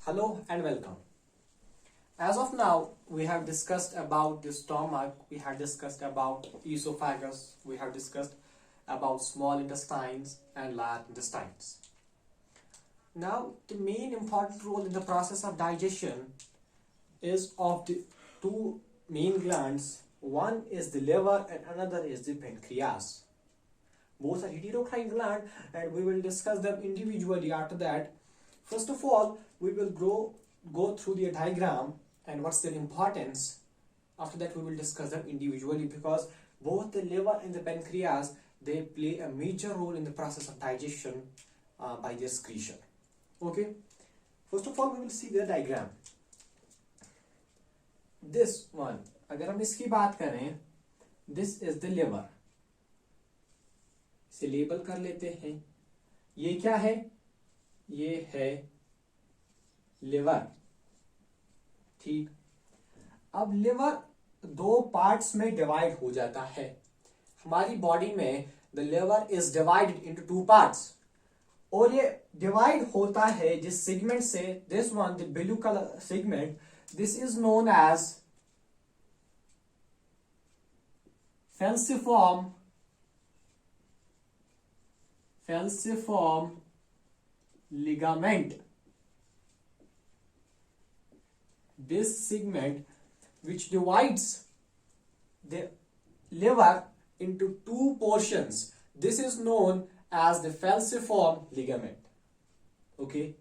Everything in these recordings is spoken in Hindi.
Hello and welcome. As of now, we have discussed about the stomach, we have discussed about esophagus, we have discussed about small intestines and large intestines. Now, the main important role in the process of digestion is of the two main glands. One is the liver and another is the pancreas. Both are heterocrine gland and we will discuss them individually after that. First of all, we will go through the diagram and what's their importance. After that, we will discuss them individually because both the liver and the pancreas, they play a major role in the process of digestion by their excretion. Okay. First of all, we will see the diagram. This one, अगर हम इसकी बात करें, this is the liver. इसे लेबल कर लेते हैं. ये क्या है? ये है लिवर. ठीक. अब लिवर दो पार्ट्स में डिवाइड हो जाता है. हमारी बॉडी में the liver is divided into two parts और ये डिवाइड होता है जिस सेगमेंट से, this one the blue colour segment, this is known as falciform ligament. This segment which divides the liver into two portions, this is known as the falciform ligament. Okay,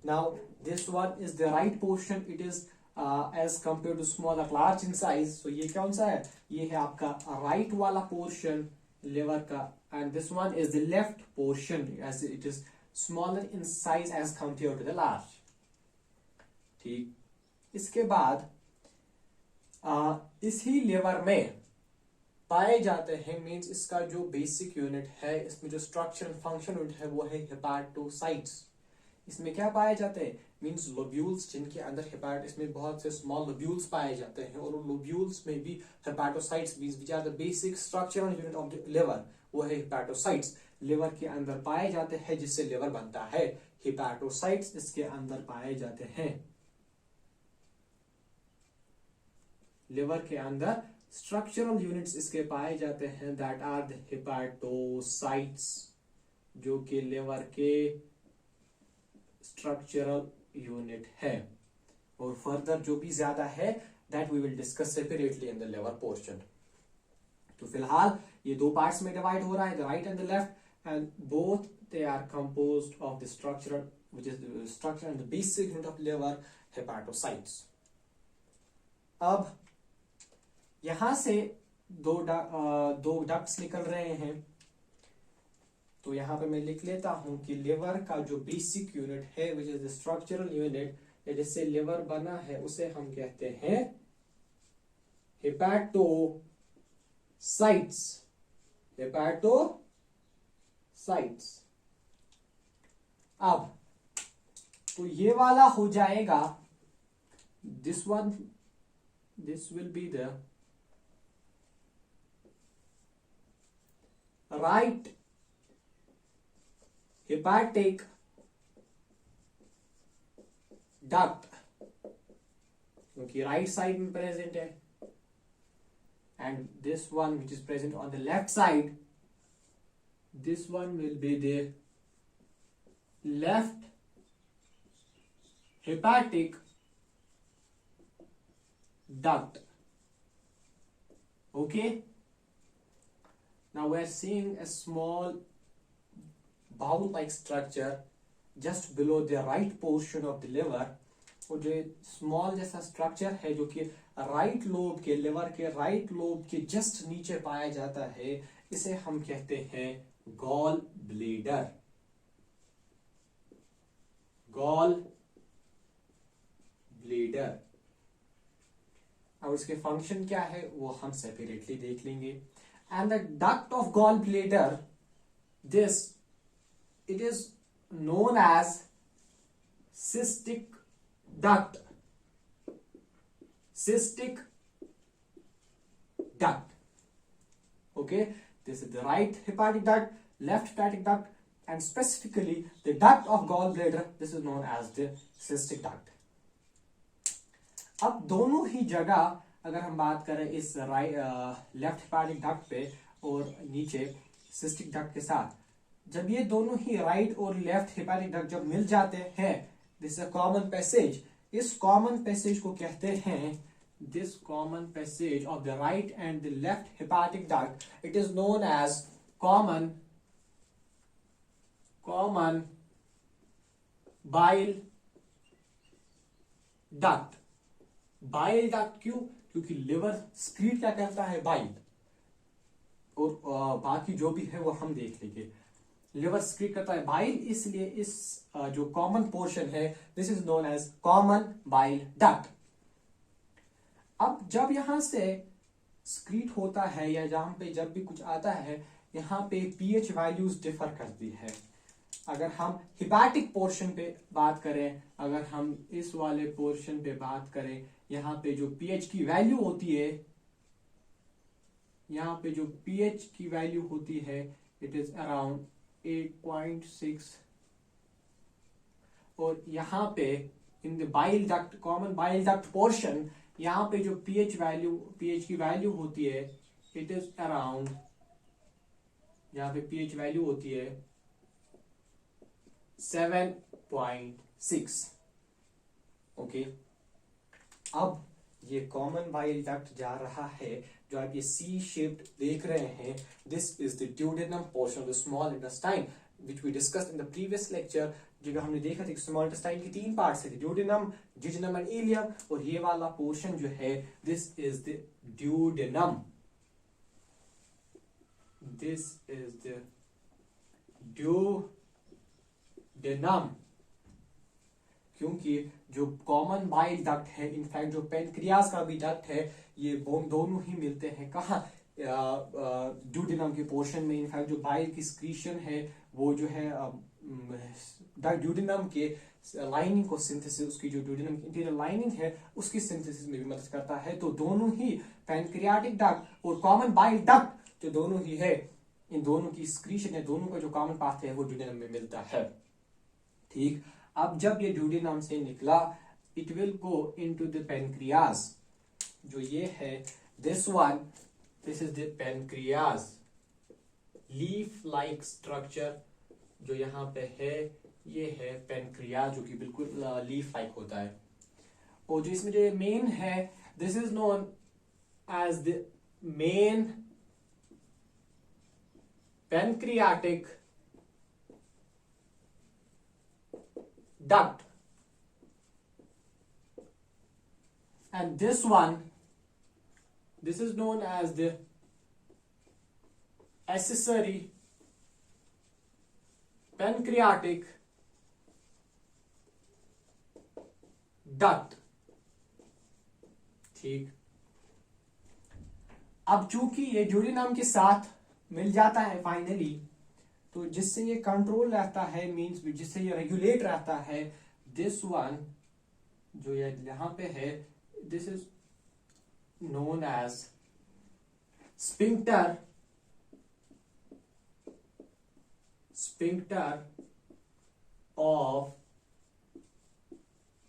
now this one is the right portion. It is as compared to smaller, large in size. So ये कौन सा है? ये है आपका right वाला portion liver का, and this one is the left portion as it is smaller in size as compared to the large. ठीक. इसके बाद इसी लिवर में पाए जाते हैं, मींस इसका जो बेसिक यूनिट है, इसमें जो स्ट्रक्चर एंड फंक्शन यूनिट है वो है हेपाटोसाइट्स. इसमें क्या पाए जाते हैं? मींस लोब्यूल्स, जिनके अंदर इसमें बहुत से स्मॉल लोब्यूल्स पाए जाते हैं और लोब्यूल्स में भी hepatocytes means which are the basic structural unit of the liver, वो है हेपाटोसाइट्स. लिवर के अंदर पाए जाते हैं जिससे लिवर बनता है. हेपाटोसाइट्स इसके अंदर पाए जाते हैं. लिवर के अंदर स्ट्रक्चरल यूनिट्स इसके पाए जाते हैं, दैट आर द हेपाटोसाइट्स, जो कि लिवर के स्ट्रक्चरल यूनिट है. और फर्दर जो भी ज्यादा है that we will discuss separately in the liver portion. तो फिलहाल ये दो पार्ट्स में डिवाइड हो रहा है, the right and the left, and both they are composed of the structure which is the structure and the basic unit of liver, hepatocytes. अब यहां से दो डक्ट्स निकल रहे हैं. तो यहां पे मैं लिख लेता हूं कि लिवर का जो बेसिक यूनिट है which is the structural unit, जिससे लिवर बना है, उसे हम कहते हैं हेपाटोसाइट्स. हेपाटोसाइट्स. अब तो ये वाला हो जाएगा, this one, this will be the right hepatic duct, क्योंकि राइट साइड में प्रेजेंट है, and this one which is present on the left side, this one will be the left hepatic duct. Okay, now we are seeing a small bowl like structure just below the right portion of the liver. और जो स्मॉल जैसा स्ट्रक्चर है जो कि राइट लोब के, लिवर के राइट लोब के जस्ट नीचे पाया जाता है, इसे हम कहते हैं गॉल ब्लेडर. Gall bladder. और इसके फंक्शन क्या है वो हम सेपरेटली देख लेंगे. And the duct of gall bladder, this it is known as cystic duct. Cystic duct. Okay, this is the right hepatic duct, left hepatic duct, and specifically the duct of gallbladder, this is known as the cystic duct. अब दोनों ही जगह अगर हम बात करें इस लेफ्ट हेपाटिक डक्ट पे और नीचे सिस्टिक डक्ट के साथ, जब ये दोनों ही राइट और लेफ्ट हेपाटिक डक्ट जब मिल जाते हैं, this is a common passage. इस कॉमन पैसेज को कहते हैं, this common passage of the right and the left hepatic duct, it is known as common bile duct. Bile duct क्यों? क्योंकि लिवर स्क्रीट क्या करता है? बाइल. और बाकी जो भी है वो हम देख लेंगे. लिवर स्क्रीट करता है बाइल, इसलिए इस जो कॉमन पोर्शन है, this is known as common bile duct. अब जब यहां से स्क्रीट होता है या जहां पे जब भी कुछ आता है, यहां पे पीएच वैल्यूज डिफर करती है. अगर हम हिपैटिक पोर्शन पे बात करें, अगर हम इस वाले पोर्शन पे बात करें, यहाँ पे जो पीएच की वैल्यू होती है, यहाँ पे जो पीएच की वैल्यू होती है, इट इज अराउंड 8.6. और यहाँ पे in the bile duct, common bile duct portion, यहाँ पे जो पीएच की वैल्यू होती है, इट इज अराउंड, यहाँ पे पीएच वैल्यू होती है 7.6. ओके. अब ये कॉमन बाइल डक्ट जा रहा है, जो आप ये सी शेप्ड देख रहे हैं, this is the duodenum portion of the small intestine which we discussed in the previous lecture. जो हमने देखा था कि स्मॉल इंटेस्टाइन की 3 पार्ट्स थे, ड्यूडेनम, जिजनम एंड इलियम, और ये वाला पोर्शन जो है, this is the duodenum. This is the duodenum. क्योंकि जो कॉमन बाइल डक्ट है, इनफैक्ट जो पेनक्रियाज का भी डक्ट है, ये दोनों ही मिलते हैं कहाँ? ड्यूडेनम के पोर्शन में. इनफैक्ट जो बाइल की स्क्रीशन है, वो जो है ड्यूडेनम के लाइनिंग को सिंथेसिस, उसकी जो ड्यूडेनम की इंटीरियर लाइनिंग है, उसकी सिंथेसिस में भी मदद करता है. तो दोनों ही पेनक्रियाटिक डक्ट और कॉमन बाइल डक्ट जो दोनों ही है, इन दोनों की स्क्रीशन है, दोनों का जो कॉमन पाथ है, वो ड्यूडेनम में मिलता है. ठीक. अब जब ये ड्यूडेनम से निकला, it will go into the pancreas. जो ये है, this one, this is the pancreas. Leaf like structure जो यहाँ पे है, ये है पेनक्रियाज, जो कि बिल्कुल लीफ लाइक होता है. और जो इसमें जो मेन है, this is known as the main pancreatic duct, and this one, this is known as the accessory pancreatic duct. ठीक. अब चूंकि ये ड्यूडेनम के साथ मिल जाता है फाइनली, तो जिससे ये कंट्रोल रहता है, मींस जिससे ये रेगुलेट रहता है, दिस वन जो ये यहां पे है, this is known as sphincter of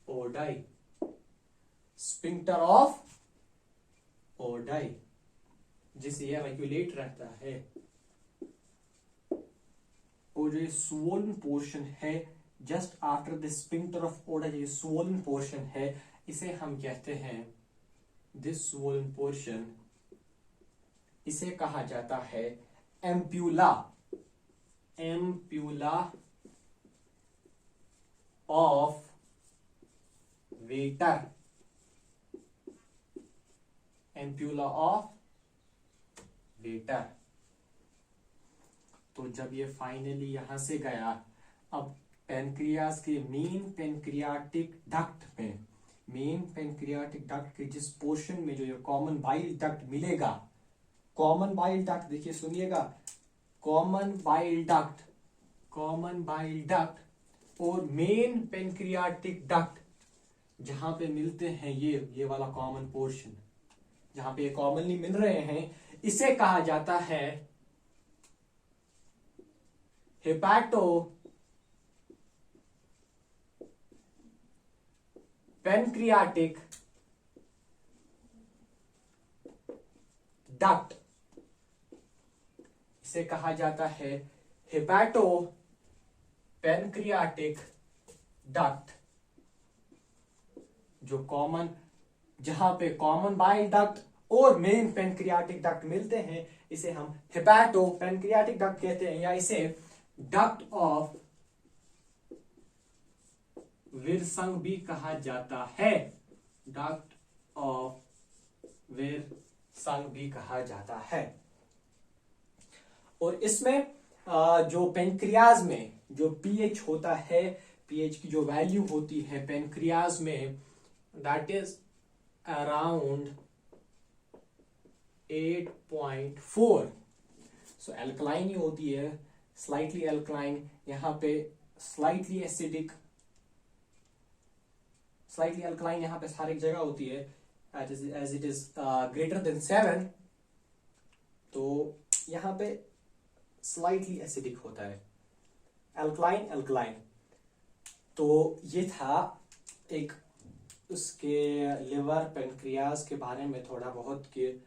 Oddi. Sphincter of Oddi, जिससे ये रेगुलेट रहता है. और जो ये स्वोलन पोर्शन है, just after the sphincter of Oddi, जो स्वोलन पोर्शन है, इसे हम कहते हैं, दिस स्वोलन पोर्शन, इसे कहा जाता है ampulla. Ampulla of waiter. Ampulla of waiter. तो जब ये फाइनली यहां से गया, अब पेनक्रियाज के मेन पेनक्रियाटिक डक्ट के जिस पोर्शन में जो ये कॉमन बाइल डक्ट मिलेगा, कॉमन बाइल डक्ट देखिए, सुनिएगा, कॉमन बाइल डक्ट और मेन पेनक्रियाटिक डक्ट जहां पे मिलते हैं, ये वाला कॉमन पोर्शन जहां पे ये कॉमनली मिल रहे हैं, इसे कहा जाता है हेपाटो पेनक्रियाटिक डक्ट, इसे कहा जाता है हेपाटो पेनक्रियाटिक डक्ट। जो कॉमन, जहां पे कॉमन बाइल डक्ट और मेन पेनक्रियाटिक डक्ट मिलते हैं, इसे हम हेपाटो पेनक्रियाटिक डक्ट कहते हैं, या इसे डक्ट ऑफ विल्सन भी कहा जाता है। डक्ट ऑफ विल्सन भी कहा जाता है। और इसमें जो पेनक्रियाज में जो पीएच होता है, पीएच की जो वैल्यू होती है पेनक्रियाज में, that is around 8.4। So alkaline ही होती है, स्लाइटली एल्कलाइन, यहाँ पे स्लाइटली एसिडिक, स्लाइटली अल्कलाइन यहाँ पे सारी जगह होती है, as it is greater than 7, तो यहाँ पे स्लाइटली एसिडिक होता है, अल्कलाइन अल्कलाइन। तो ये था एक उसके लिवर पेनक्रियाज के बारे में थोड़ा बहुत, कि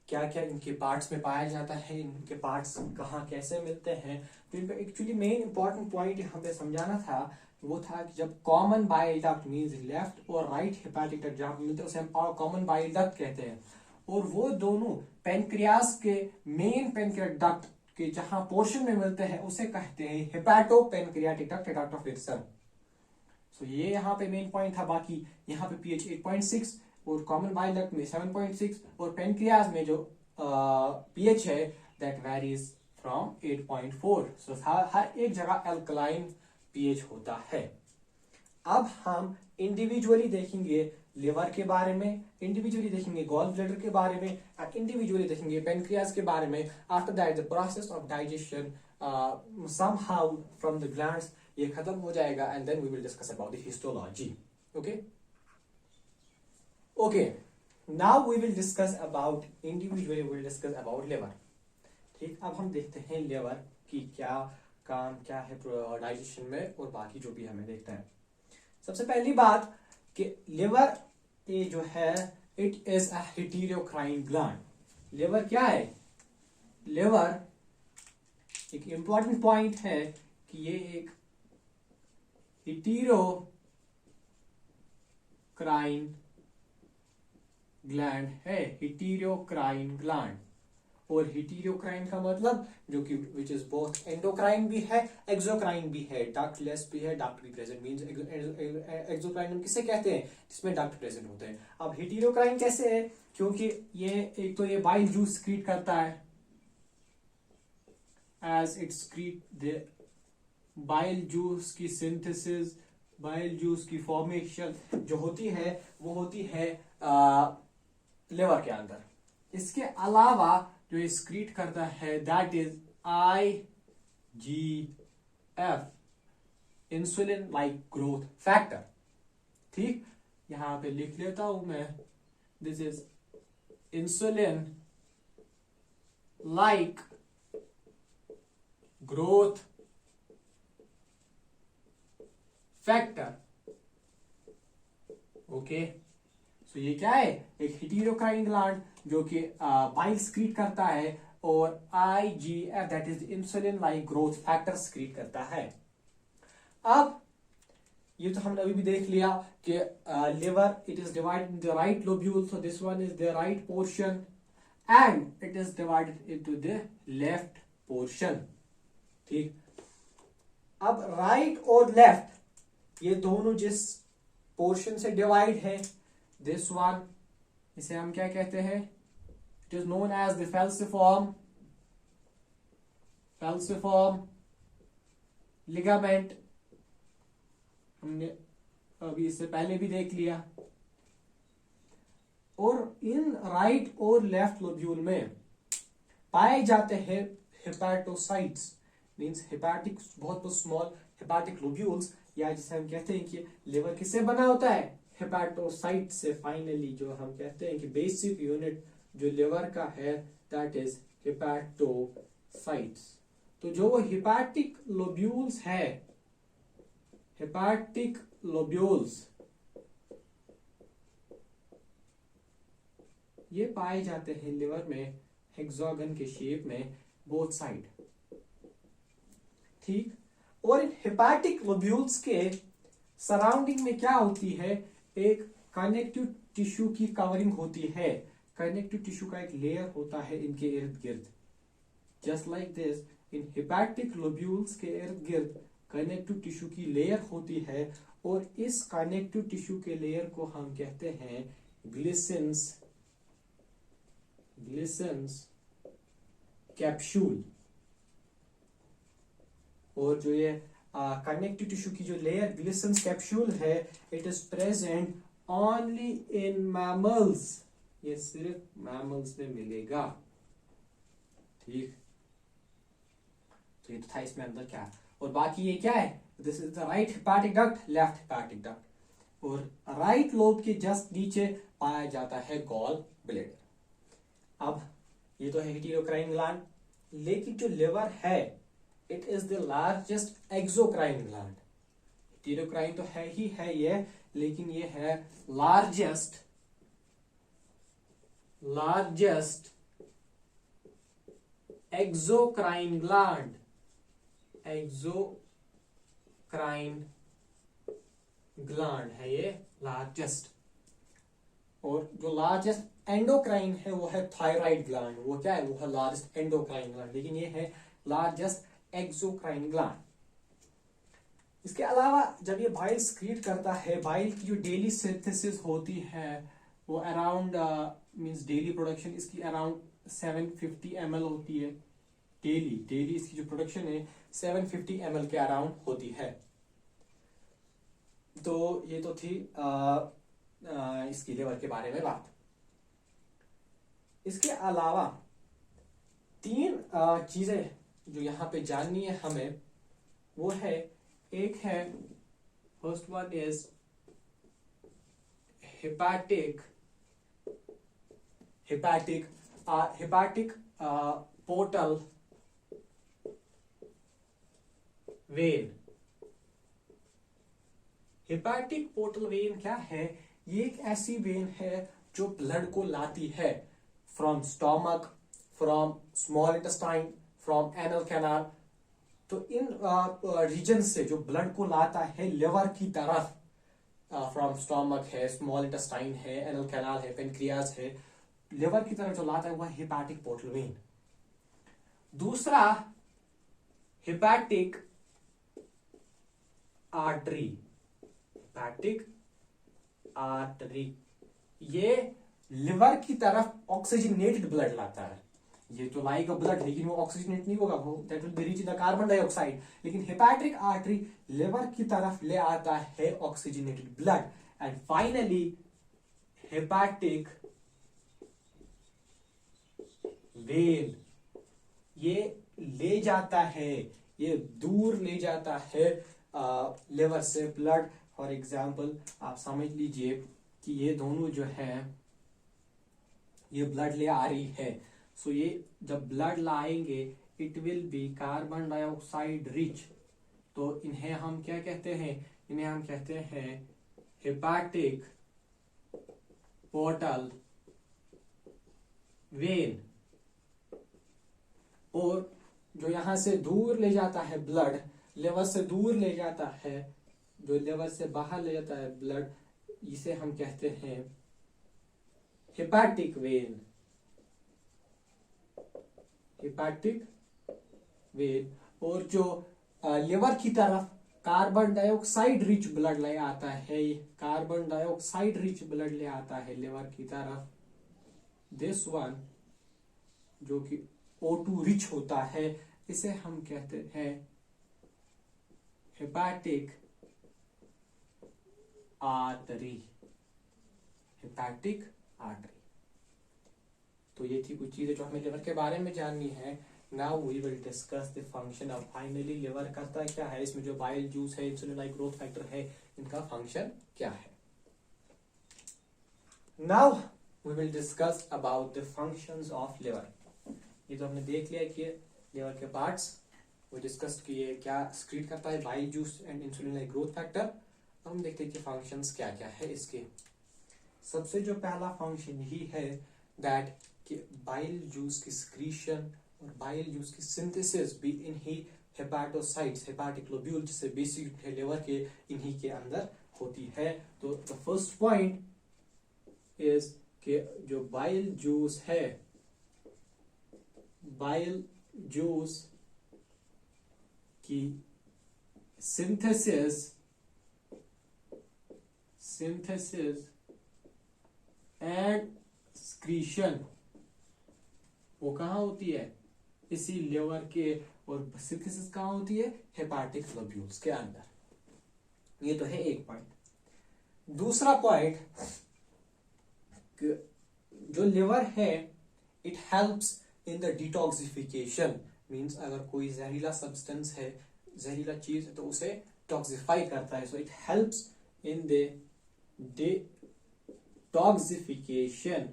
क्या क्या इनके पार्ट्स में पाया जाता है, इनके पार्ट्स कहाँ कैसे मिलते हैं। तो इन पे एक्चुअली मेन इंपॉर्टेंट पॉइंट यहाँ पे समझाना था, वो था कि जब common bile duct means left और राइट हेपेटिक डक्ट जहां मिलते हैं उसे हम कॉमन बाइल डक्ट कहते हैं, और वो दोनों पेनक्रियाज के मेन पेनक्रियाटिक डक्ट के जहां पोर्शन में मिलते हैं उसे कहते हैं hepatopancreatic duct, duct of Wilson. So ये यहाँ पे मेन पॉइंट था। बाकी यहाँ पे पीएच 8.6 और कॉमन बाइल डक्ट में 7.6, और पेनक्रियाज में जो पीएच है दैट वेरीज फ्रॉम 8.4। सो हर एक जगह अल्कलाइन पीएच होता है। अब हम इंडिविजुअली देखेंगे लिवर के बारे में, इंडिविजुअली देखेंगे गॉल ब्लैडर के बारे में, और इंडिविजुअली देखेंगे पेनक्रियाज के बारे में। After that the process of digestion somehow from the glands, ये खत्म हो जाएगा, and then we will discuss about the histology. Okay now we will discuss about individually, we will discuss about liver. ठीक, अब हम देखते हैं लिवर की क्या काम क्या है डाइजेशन में, और बाकी जो भी हमें देखते हैं। सबसे पहली बात कि लिवर ये जो है, it is a heterocrine gland. Liver क्या है? लिवर एक इंपॉर्टेंट पॉइंट है कि ये एक हेटेरोक्राइन ग्लैंड है, हेटेरोक्राइन ग्लैंड। और हेटेरोक्राइन का मतलब जो कि विच इज बोथ एंडोक्राइन भी है, एक्सोक्राइन भी है, डक्टलेस भी है, डक्ट भी प्रेजेंट मींस एक्सोक्राइन हम किसे कहते हैं? जिसमें डक्ट प्रेजेंट होते हैं। अब हेटेरोक्राइन कैसे है? क्योंकि ये एक तो ये बाइल जूस सक्रीट करता है, as it secrete the bile juice की सिंथेसिस, बाइल जूस की फॉर्मेशन जो होती है वो होती है लिवर के अंदर। इसके अलावा जो ये सक्रीट करता है that is IGF, insulin like growth factor. ठीक, यहां पे लिख लेता हूं मैं, this is insulin like growth factor. Okay, so ये क्या है? एक हेटेरोक्राइन ग्लैंड जो कि बाइल सक्रीट करता है, और IGF that is insulin like growth factor secrete करता है। अब ये तो हमने अभी भी देख लिया कि liver it is divided in the right lobule, so this one is the right portion, and it is divided into the left portion. ठीक, अब राइट और लेफ्ट ये दोनों जिस पोर्शन से डिवाइड है, दिस वन, इसे हम क्या कहते हैं? It is known as the falciform ligament. हमने अभी इससे पहले भी देख लिया। और इन राइट और लेफ्ट लोब्यूल में पाए जाते हैं हेपेटोसाइट्स, मींस हेपेटिक, बहुत स्मॉल हेपेटिक लोब्यूल्स, या जिसे हम कहते हैं कि लिवर किससे बना होता है? हेपेटोसाइट से। फाइनली जो हम कहते हैं कि बेसिक यूनिट जो लिवर का है दैट इज हेपेटोसाइट्स। तो जो वो हिपैटिक लोब्यूल्स है, हिपैटिक लोब्यूल्स ये पाए जाते हैं लिवर में हेक्सागन के शेप में बोथ साइड, ठीक। और इन हिपैटिक लोब्यूल्स के सराउंडिंग में क्या होती है, एक कनेक्टिव टिश्यू की कवरिंग होती है। कनेक्टिव टिश्यू का एक लेयर होता है इनके इर्द गिर्द। Just like this, in hepatic lobules के इर्द गिर्द कनेक्टिव टिश्यू की लेयर होती है, और इस कनेक्टिव टिश्यू के लेयर को हम कहते हैं ग्लिसन्स कैप्सूल। और जो ये कनेक्टिव टिश्यू की जो लेयर ग्लिसन्स कैप्सूल है, it is present only in mammals, ये सिर्फ मैमल्स में मिलेगा, ठीक। तो ये तो था इसमें अंदर क्या है, और बाकी ये क्या है, this is the right hepatic duct, left hepatic duct, और राइट लोब के जस्ट नीचे पाया जाता है गॉल ब्लैडर। अब ये तो है हेटेरोक्राइन ग्लैंड, लेकिन जो लिवर है it is the largest exocrine gland. Heterocrine तो है ही है ये, लेकिन ये है largest exocrine gland, exocrine gland है ये लार्जेस्ट। और जो लार्जेस्ट एंडोक्राइन है वो है थायराइड ग्लैंड, वो क्या है, वो है लार्जेस्ट एंडोक्राइन ग्लैंड, लेकिन ये है लार्जेस्ट एक्सोक्राइन ग्लैंड। इसके अलावा जब ये बाइल स्क्रीट करता है, बाइल की जो डेली सिंथेसिस होती है वो अराउंड मींस डेली प्रोडक्शन इसकी अराउंड 750 ml होती है। डेली इसकी जो प्रोडक्शन है 750 ml के अराउंड होती है। तो ये तो थी इसकी लिवर के बारे में बात। इसके अलावा 3 चीजें जो यहाँ पे जाननी है हमें, वो है, एक है first one is hepatic portal vein. Hepatic portal vein क्या है, ये एक ऐसी वेन है जो ब्लड को लाती है from stomach, from small intestine, from anal canal. तो इन रीजन से जो ब्लड को लाता है लिवर की तरफ, फ्रॉम स्टोमक है, स्मॉल इंटेस्टाइन है, एनल कैनाल है, पेनक्रियाज है, लिवर की तरफ जो लाता है वह हिपैटिक पोर्टल वेन। दूसरा हिपैटिक आर्टरी, हिपैटिक आर्टरी ये लिवर की तरफ ऑक्सीजनेटेड ब्लड लाता है। ये तो लाएगा ब्लड, लेकिन वो ऑक्सीजनेट नहीं होगा, वो that will be reach the carbon dioxide. लेकिन हिपैटिक आर्टरी लिवर की तरफ ले आता है oxygenated blood. And finally hepatic vein, ये ले जाता है, ये दूर ले जाता है लिवर से ब्लड। फॉर एग्जाम्पल आप समझ लीजिए कि ये दोनों जो है ये ब्लड ले आ रही है, सो ये जब ब्लड लाएंगे it will be carbon dioxide rich. तो इन्हें हम क्या कहते हैं, इन्हें हम कहते हैं हिपैटिक पोर्टल वेन। और जो यहां से दूर ले जाता है ब्लड, लिवर से दूर ले जाता है, जो लिवर से बाहर ले जाता है ब्लड, इसे हम कहते हैं हिपैटिक वेन, हिपैटिक वेन। और जो लिवर की तरफ कार्बन डाइऑक्साइड रिच ब्लड ले आता है, कार्बन डाइऑक्साइड रिच ब्लड ले आता है लिवर की तरफ, दिस वन जो कि O2 रिच होता है, इसे हम कहते हैं हिपैटिक आर्टरी, हिपैटिक आर्टरी। तो ये थी कुछ चीजें जो हमें लिवर के बारे में जाननी है। Now we will discuss the function of, finally liver करता क्या है, इसमें जो बाइल जूस है, इंसुलिन लाइक ग्रोथ फैक्टर है, इनका फंक्शन क्या है। Now we will discuss about the functions of liver. ये तो हमने देख लिया कि लिवर के पार्ट्स वो डिस्कस किए क्या स्क्रीट करता है bile juice and insulin like growth factor. अब हम देखते हैं कि फंक्शंस क्या क्या है इसके। सबसे जो पहला फंक्शन यही है दैट कि बाइल जूस की स्क्रीशन और बाइल जूस की सिंथेसिस भी इन्हीं हेपाटोसाइट्स हेपाटिक लोब्यूल जिससे बेसिक लिवर के इन्हीं के अंदर होती है। तो द फर्स्ट पॉइंट इज कि जो बाइल जूस है, बाइल जूस की सिंथेसिस एंड स्क्रीशन वो कहाँ होती है, इसी लिवर के, और सिंथेसिस कहाँ होती है, हेपाटिक लोब्यूल्स के अंदर। ये तो है एक पॉइंट। दूसरा पॉइंट, जो लिवर है it helps in the detoxification, means अगर कोई जहरीला सब्सटेंस है, जहरीला चीज है, तो उसे टॉक्सिफाई करता है। So it helps in the detoxification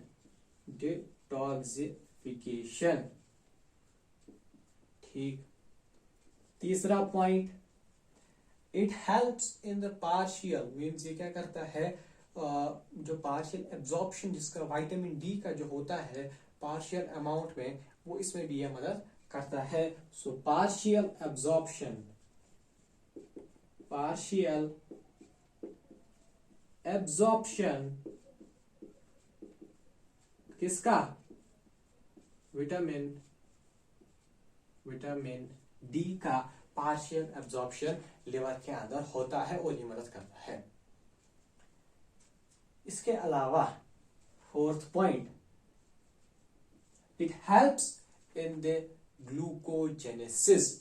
ठीक। तीसरा point, it helps in the partial, means ये क्या करता है, जो पार्शियल एब्जॉर्प्शन जिसका विटामिन डी का जो होता है पार्शियल अमाउंट में, वो इसमें भी यह मदद करता है। सो पार्शियल एब्जॉर्प्शन किसका, विटामिन डी का पार्शियल एब्जॉर्प्शन लिवर के अंदर होता है और ये मदद करता है। इसके अलावा fourth point, it helps in the glucogenesis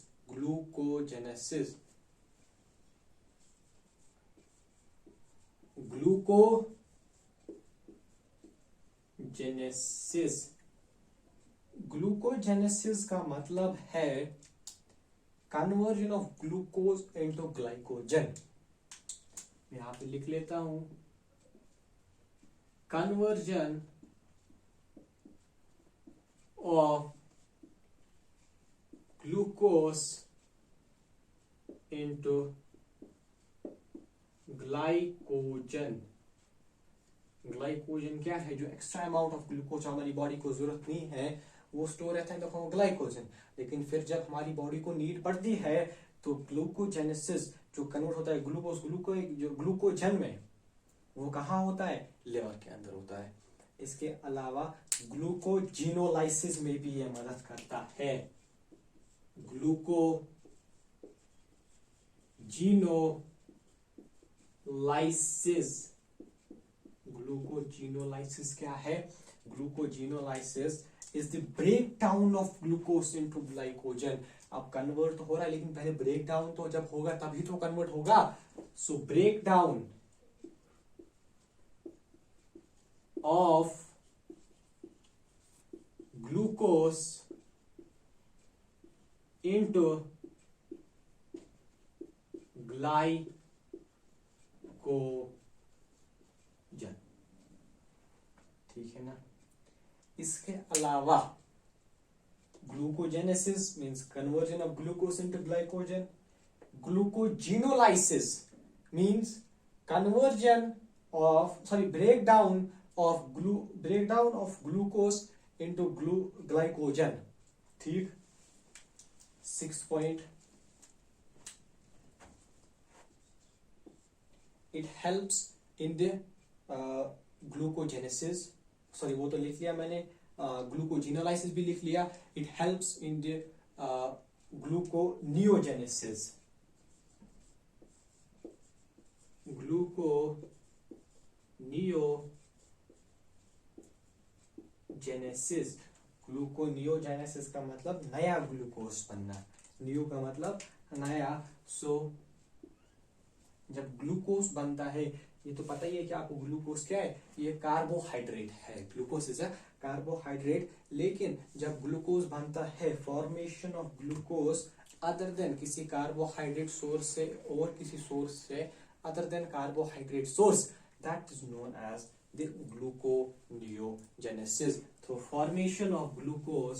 glucogenesis का मतलब है conversion of glucose into glycogen. मैं यहां पे लिख लेता हूं, conversion of glucose into glycogen. Glycogen क्या है, जो एक्स्ट्रा अमाउंट ऑफ ग्लूकोज हमारी बॉडी को जरूरत नहीं है वो स्टोर रहता है तो ग्लाइकोजन, लेकिन फिर जब हमारी बॉडी को नीड पड़ती है तो ग्लूकोजेनेसिस जो कन्वर्ट होता है ग्लूकोजन में, वो कहाँ होता है, लिवर के अंदर होता है। इसके अलावा ग्लूकोजिनोलाइसिस में भी यह मदद करता है। ग्लूकोजिनोलाइसिस क्या है, glucogenolysis is the break down of glucose into glycogen. अब कन्वर्ट तो हो रहा है लेकिन पहले ब्रेक डाउन तो जब होगा तभी तो कन्वर्ट होगा। So break down of glucose into glycogen, ठीक है ना। इसके अलावा glucogenesis means conversion of glucose into glycogen, glucogenolysis means conversion of breakdown of glucose into glycogen, ठीक। 6th point, it helps in the glucogenesis, वो तो लिख लिया मैंने, ग्लूकोजिनोलाइसिस भी लिख लिया। It helps in the gluconeogenesis, gluconeogenesis का मतलब नया ग्लूकोज बनना, नियो का मतलब नया। सो जब ग्लूकोज बनता है, ये तो पता ही है कि आपको ग्लूकोज क्या है, ये कार्बोहाइड्रेट है, ग्लूकोज इज अ कार्बोहाइड्रेट। लेकिन जब ग्लूकोज बनता है, formation of glucose other than किसी कार्बोहाइड्रेट सोर्स से और किसी सोर्स से other than carbohydrate source, that is known as the gluconeogenesis. तो formation of glucose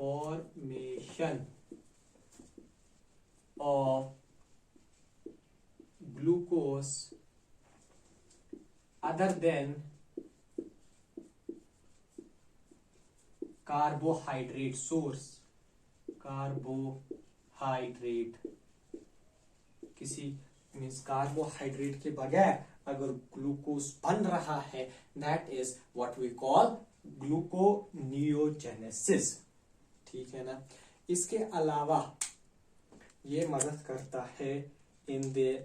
formation of glucose other than carbohydrate source, carbohydrate किसी मीन्स कार्बोहाइड्रेट के बगैर अगर ग्लूकोज बन रहा है, that is what we call gluconeogenesis. ठीक है ना। इसके अलावा ये मदद करता है in the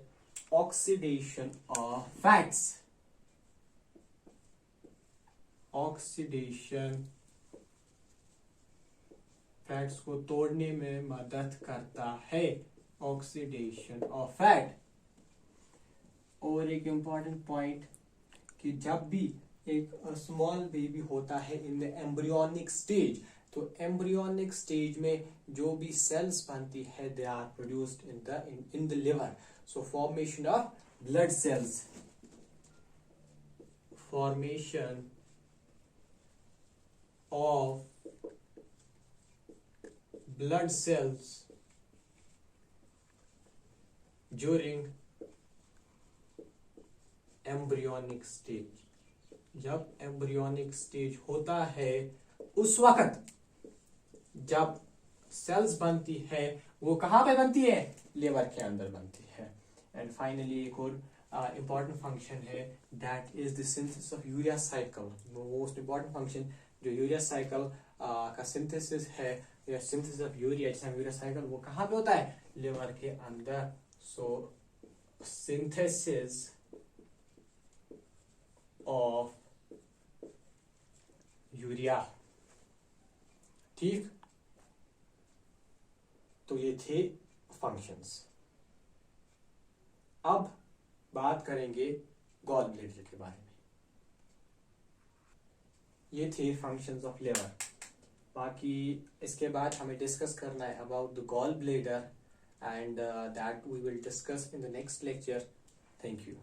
oxidation of fats, oxidation fats को तोड़ने में मदद करता है, ऑक्सीडेशन ऑफ फैट। और एक इंपॉर्टेंट पॉइंट कि जब भी एक स्मॉल बेबी होता है इन द एम्ब्रियोनिक स्टेज, तो एम्ब्रियोनिक स्टेज में जो भी सेल्स बनती है they are produced in the liver. So formation of blood cells, formation of blood cells during embryonic stage, जब embryonic stage होता है उस वक्त जब सेल्स बनती है वो कहाँ पे बनती है, लिवर के अंदर बनती है। एंड फाइनली एक और इंपॉर्टेंट फंक्शन है that is the synthesis of urea cycle. Most important function जो यूरिया साइकिल का सिंथेसिस है या सिंथेसिस ऑफ यूरिया, जिसमें यूरिया साइकिल, वो कहाँ पे होता है, लिवर के अंदर। सो सिंथेसिस ऑफ यूरिया। ठीक, तो ये थे फंक्शंस। अब बात करेंगे गॉल ब्लैडर के बारे में। ये थे फंक्शंस ऑफ लिवर। बाकी इसके बाद हमें डिस्कस करना है about the gall bladder and that we will discuss in the next lecture. Thank you.